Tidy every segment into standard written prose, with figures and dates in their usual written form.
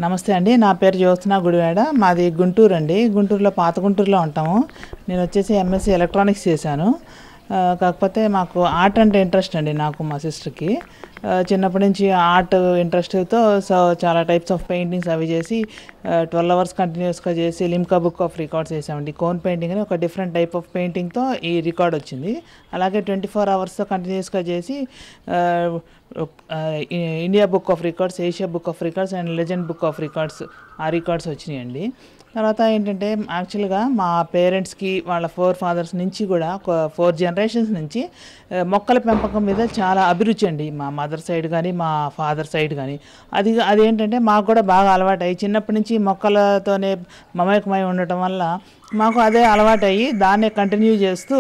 నమస్తే అండి. నా పేరు జ్యోత్స్న గుడివాడ. మాది గుంటూరు అండి. గుంటూరులో పాత గుంటూరులో ఉంటాము. నేను వచ్చేసి ఎంఎస్సీ ఎలక్ట్రానిక్స్ చేశాను. కాకపోతే మాకు ఆర్ట్ అంటే ఇంట్రెస్ట్ అండి, నాకు మా సిస్టర్కి. చిన్నప్పటి నుంచి ఆర్ట్ ఇంట్రెస్ట్తో చాలా టైప్స్ ఆఫ్ పెయింటింగ్స్ అవి చేసి 12 అవర్స్ కంటిన్యూస్గా చేసి లిమ్కా బుక్ ఆఫ్ రికార్డ్స్ చేసామండి. కోన్ పెయింటింగ్ అని ఒక డిఫరెంట్ టైప్ ఆఫ్ పెయింటింగ్తో ఈ రికార్డ్ వచ్చింది. అలాగే 24 అవర్స్తో కంటిన్యూస్గా చేసి India book of records, Asia book of records and legend book of records ఆ రికార్డ్స్ వచ్చినాయండి. తర్వాత ఏంటంటే యాక్చువల్గా మా పేరెంట్స్కి వాళ్ళ 4 ఫాదర్స్ నుంచి కూడా ఒక 4 జనరేషన్స్ నుంచి మొక్కల పెంపకం మీద చాలా అభిరుచి అండి. మా మదర్ సైడ్ కానీ మా ఫాదర్ సైడ్ కానీ అదేంటంటే మాకు కూడా బాగా అలవాటయ్యి చిన్నప్పటి నుంచి మొక్కలతోనే మమేకమై ఉండటం వల్ల మాకు అదే అలవాటయ్యి దాన్నే కంటిన్యూ చేస్తూ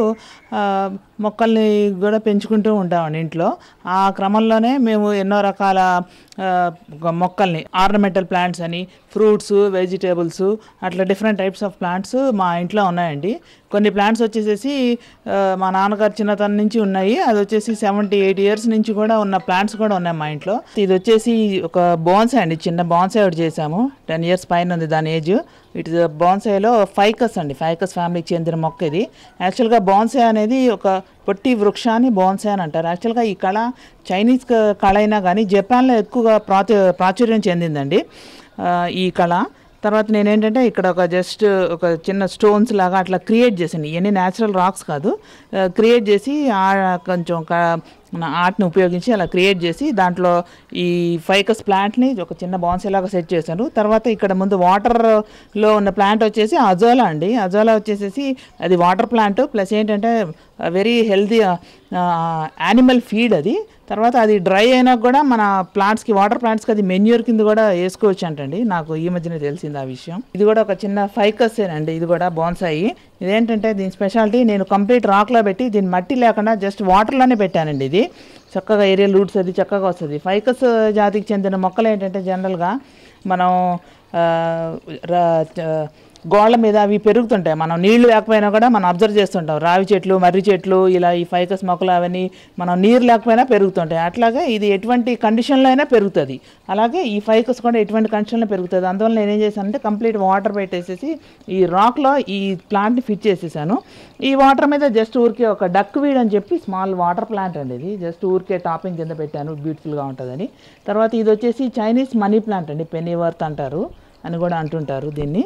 మొక్కల్ని కూడా పెంచుకుంటూ ఉంటామండి ఇంట్లో. ఆ క్రమంలోనే మేము ఎన్నో రకాల మొక్కల్ని, ఆర్నమెంటల్ ప్లాంట్స్ అని, ఫ్రూట్స్, వెజిటేబుల్స్, అట్లా డిఫరెంట్ టైప్స్ ఆఫ్ ప్లాంట్స్ మా ఇంట్లో ఉన్నాయండి. కొన్ని ప్లాంట్స్ వచ్చేసేసి మా నాన్నగారు చిన్నతనం నుంచి ఉన్నాయి. అది వచ్చేసి 78 ఇయర్స్ నుంచి కూడా ఉన్న ప్లాంట్స్ కూడా ఉన్నాయి మా ఇంట్లో. ఇది వచ్చేసి ఒక బోన్సాయ్ అండి, చిన్న బోన్సాయ్ ఒకటి చేసాము. 10 ఇయర్స్ పైన ఉంది దాని ఏజ్. ఇట్ ఇస్ బోన్సాయ్లో ఫైకస్ అండి, ఫైకస్ ఫ్యామిలీకి చెందిన మొక్క ఇది. యాక్చువల్గా బోన్సాయ్ అనేది ఒక పొట్టి వృక్షాన్ని బోన్సాయ్ అని అంటారు. యాక్చువల్గా ఈ కళ చైనీస్ కళ అయినా కానీ జపాన్లో ఎక్కువగా ప్రాచుర్యం చెందిందండి ఈ కళ. తర్వాత నేనేంటంటే ఇక్కడ ఒక చిన్న స్టోన్స్ లాగా అట్లా క్రియేట్ చేశాను. ఇవన్నీ న్యాచురల్ రాక్స్ కాదు, క్రియేట్ చేసి కొంచెం ఆర్ట్ని ఉపయోగించి అలా క్రియేట్ చేసి దాంట్లో ఈ ఫైకస్ ప్లాంట్ని ఒక చిన్న బాన్సే లాగా సెట్ చేశాను. తర్వాత ఇక్కడ ముందు వాటర్లో ఉన్న ప్లాంట్ వచ్చేసి అజోలా అండి. అజోలా వచ్చేసేసి అది వాటర్ ప్లాంట్ ప్లస్ ఏంటంటే వెరీ హెల్తీ యానిమల్ ఫీడ్ అది. తర్వాత అది డ్రై అయినా కూడా మన ప్లాంట్స్కి, వాటర్ ప్లాంట్స్కి అది మెన్యూర్ కింద కూడా వేసుకోవచ్చు అంటండి. నాకు ఈ మధ్యనే తెలిసింది ఆ విషయం. ఇది కూడా ఒక చిన్న ఫైకస్సేనండి, ఇది కూడా బోన్సాయి. ఇదేంటంటే దీని స్పెషాలిటీ, నేను కంప్లీట్ రాక్లో పెట్టి దీన్ని మట్టి లేకుండా జస్ట్ వాటర్లోనే పెట్టానండి. ఇది చక్కగా ఏరియల్ రూట్స్ అది చక్కగా వస్తుంది. ఫైకస్ జాతికి చెందిన మొక్కలు ఏంటంటే జనరల్గా మనం గోళ్ళ మీద అవి పెరుగుతుంటాయి. మనం నీళ్లు లేకపోయినా కూడా మనం అబ్జర్వ్ చేస్తుంటాం. రావి చెట్లు, మర్రి చెట్లు, ఇలా ఈ ఫైకస్ మొక్కలు అవన్నీ మనం నీరు లేకపోయినా పెరుగుతుంటాయి. అట్లాగే ఇది ఎటువంటి కండిషన్లో అయినా పెరుగుతుంది. అలాగే ఈ ఫైకస్ కూడా ఎటువంటి కండిషన్లో పెరుగుతుంది. అందువల్ల నేనేం చేశానంటే కంప్లీట్ వాటర్ పెట్టేసేసి ఈ రాక్లో ఈ ప్లాంట్ని ఫిట్ చేసేసాను. ఈ వాటర్ మీద జస్ట్ ఊరికే ఒక డక్ వీడ్ అని చెప్పి స్మాల్ వాటర్ ప్లాంట్ అండి, ఇది జస్ట్ ఊరికే టాపింగ్ కింద పెట్టాను, బ్యూటిఫుల్గా ఉంటుందని. తర్వాత ఇది వచ్చేసి చైనీస్ మనీ ప్లాంట్ అండి, పెన్నీ వర్త్ అంటారు అని కూడా అంటుంటారు దీన్ని.